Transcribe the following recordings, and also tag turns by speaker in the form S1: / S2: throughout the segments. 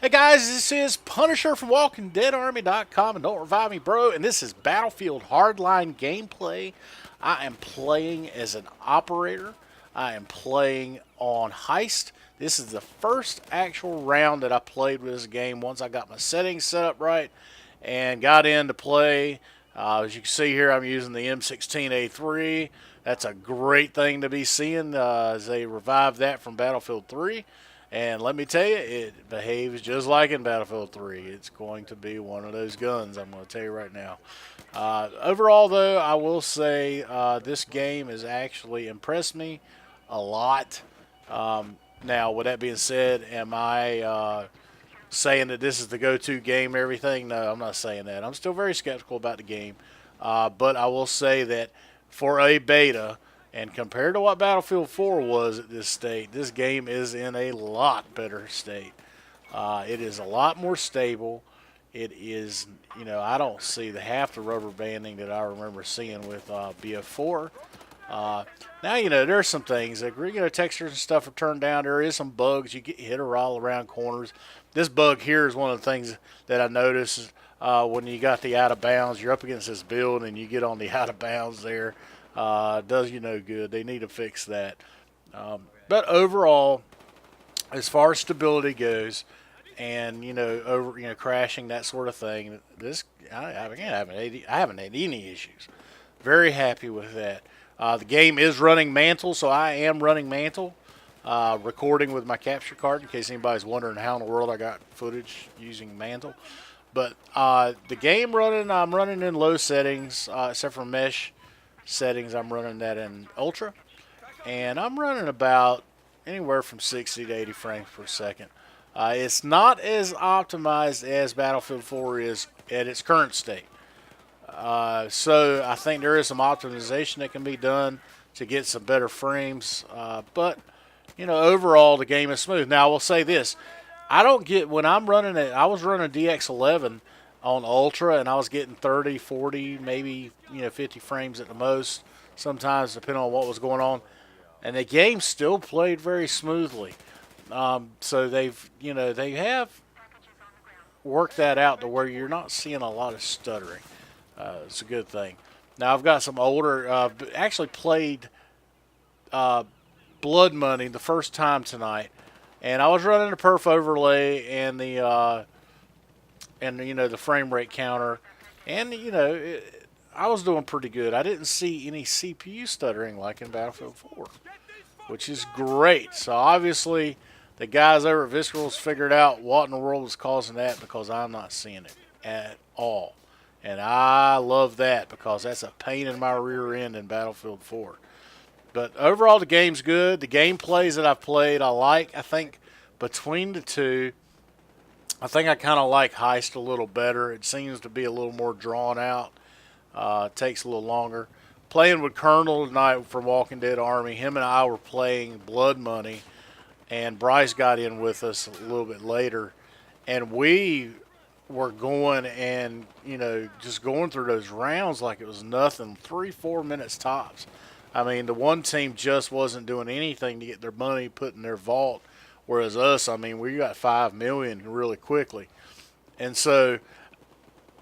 S1: Hey guys, this is Punisher from WalkingDeadArmy.com, and don't revive me, bro. And this is Battlefield Hardline gameplay. I am playing as an operator. I am playing on Heist. This is the first actual round that I played with this game once I got my settings set up right and got into play. As you can see here, I'm using the M16A3. That's a great thing to be seeing as they revived that from Battlefield 3. And let me tell you, it behaves just like in Battlefield 3. It's going to be one of those guns, I'm going to tell you right now. Overall, though, I will say this game has actually impressed me a lot. Now, with that being said, am I saying that this is the go-to game and everything? No, I'm not saying that. I'm still very skeptical about the game. But I will say that for a beta, and compared to what Battlefield 4 was at this state, this game is in a lot better state. It is a lot more stable. It is, I don't see the half the rubber banding that I remember seeing with BF4. Now, there's some things. Textures and stuff are turned down. There is some bugs. You get hit or all around corners. This bug here is one of the things that I noticed when you got the out of bounds. You're up against this build and you get on the out of bounds there. Does you no good. They need to fix that. But overall, as far as stability goes, and crashing, that sort of thing, I haven't had any issues. Very happy with that. The game is running Mantle, so I am running Mantle, recording with my capture card in case anybody's wondering how in the world I got footage using Mantle. But the game I'm running in low settings, except for mesh settings. I'm running that in Ultra, and I'm running about anywhere from 60 to 80 frames per second. It's not as optimized as Battlefield 4 is at its current state. So I think there is some optimization that can be done to get some better frames. But overall the game is smooth. Now I will say this: I don't get when I'm running it. I was running DX11 on Ultra, and I was getting 30, 40, maybe 50 frames at the most. Sometimes depending on what was going on, and the game still played very smoothly. So they have worked that out to where you're not seeing a lot of stuttering. It's a good thing. Now I've got some older. Actually played Blood Money the first time tonight, and I was running the perf overlay and the frame rate counter, and I was doing pretty good. I didn't see any CPU stuttering like in Battlefield 4, which is great. So obviously the guys over at Visceral's figured out what in the world was causing that, because I'm not seeing it at all. And I love that, because that's a pain in my rear end in Battlefield 4. But overall, the game's good. The gameplays that I've played, I like. I think between the two, I think I kind of like Heist a little better. It seems to be a little more drawn out. It takes a little longer. Playing with Colonel tonight from Walking Dead Army, him and I were playing Blood Money, and Bryce got in with us a little bit later, and we were going and just going through those rounds like it was nothing, 3-4 minutes tops. I mean, the one team just wasn't doing anything to get their money put in their vault, whereas us, I mean, we got 5 million really quickly. And so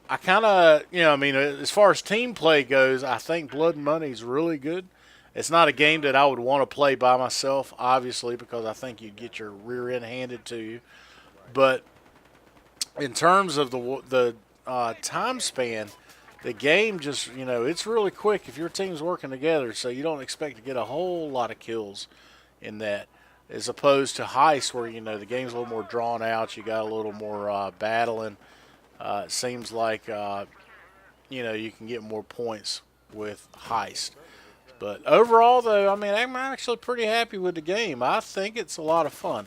S1: I kind of, as far as team play goes, I think Blood and Money is really good. It's not a game that I would want to play by myself, obviously, because I think you'd get your rear end handed to you. But in terms of the time span, the game just, it's really quick if your team's working together, so you don't expect to get a whole lot of kills in that, as opposed to Heist, where, the game's a little more drawn out. You got a little more battling. It seems like, you can get more points with Heist. But overall, though, I'm actually pretty happy with the game. I think it's a lot of fun.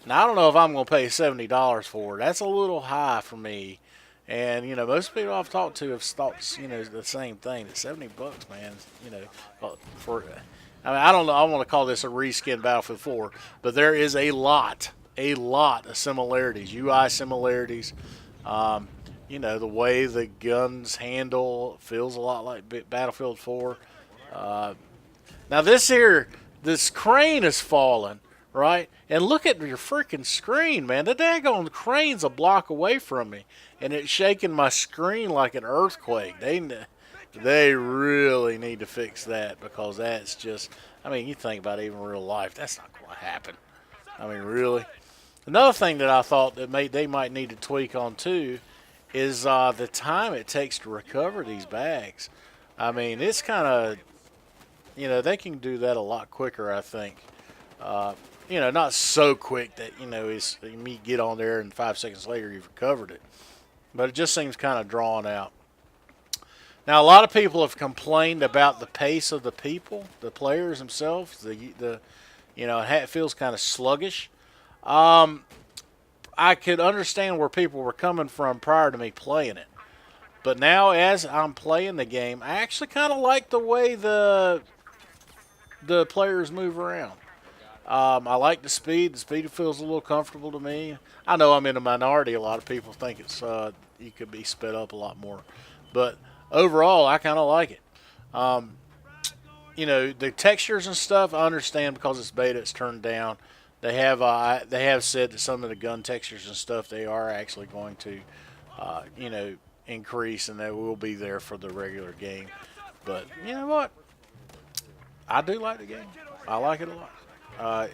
S1: Now, I don't know if I'm going to pay $70 for it. That's a little high for me. And, most people I've talked to have thought, the same thing. That $70, man, I don't know. I want to call this a reskin Battlefield 4, but there is a lot of similarities, UI similarities. The way the guns handle feels a lot like Battlefield 4. Now this crane is falling right? And look at your freaking screen, man. The daggone crane's a block away from me, and it's shaking my screen like an earthquake. They really need to fix that because that's just. I mean, you think about it, even real life, that's not going to happen. I mean, really. Another thing that I thought that they might need to tweak on too is the time it takes to recover these bags. I mean, it's kind of they can do that a lot quicker. I think. Uh, not so quick that is me get on there and 5 seconds later you've recovered it, but it just seems kind of drawn out. Now, a lot of people have complained about the pace of the players themselves. It feels kind of sluggish. Um, I could understand where people were coming from prior to me playing it, but now as I'm playing the game, I actually kind of like the way the players move around. I like the speed. The speed feels a little comfortable to me. I know I'm in a minority. A lot of people think it's you could be sped up a lot more, but overall, I kind of like it. Um, the textures and stuff. I understand because it's beta, it's turned down. They have said that some of the gun textures and stuff they are actually going to, increase, and they will be there for the regular game. But you know what? I do like the game. I like it a lot. Uh,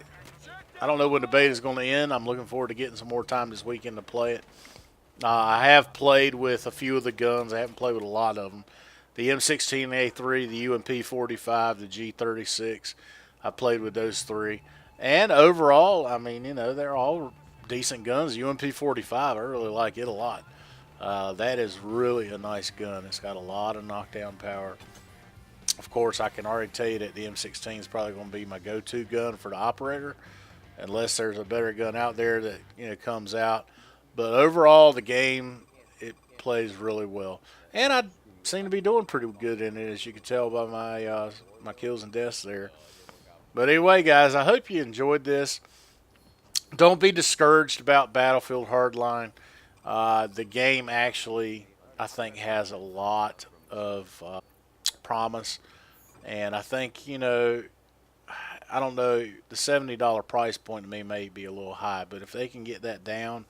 S1: I don't know when the beta is going to end. I'm looking forward to getting some more time this weekend to play it. I have played with a few of the guns. I haven't played with a lot of them. The M16A3, the UMP45, the G36. I played with those three. And overall, I mean, they're all decent guns. UMP45, I really like it a lot. That is really a nice gun. It's got a lot of knockdown power. Of course, I can already tell you that the M16 is probably going to be my go-to gun for the operator, unless there's a better gun out there that comes out. But overall, the game it plays really well, and I seem to be doing pretty good in it, as you can tell by my kills and deaths there. But anyway, guys, I hope you enjoyed this. Don't be discouraged about Battlefield Hardline. The game actually, I think, has a lot of promise, and I think I don't know, the $70 price point to me may be a little high, but if they can get that down,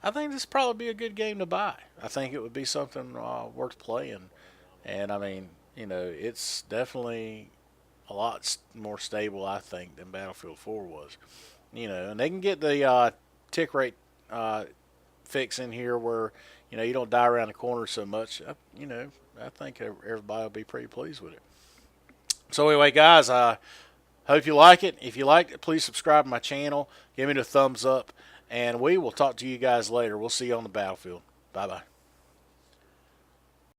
S1: I think this would probably be a good game to buy. I think it would be something worth playing, and I mean, it's definitely a lot more stable, I think, than Battlefield 4 was. And they can get the tick rate fix in here where you don't die around the corner so much. I think everybody will be pretty pleased with it. So anyway, guys, I hope you like it. If you like it, please subscribe to my channel. Give me the thumbs up, and we will talk to you guys later. We'll see you on the battlefield. Bye bye.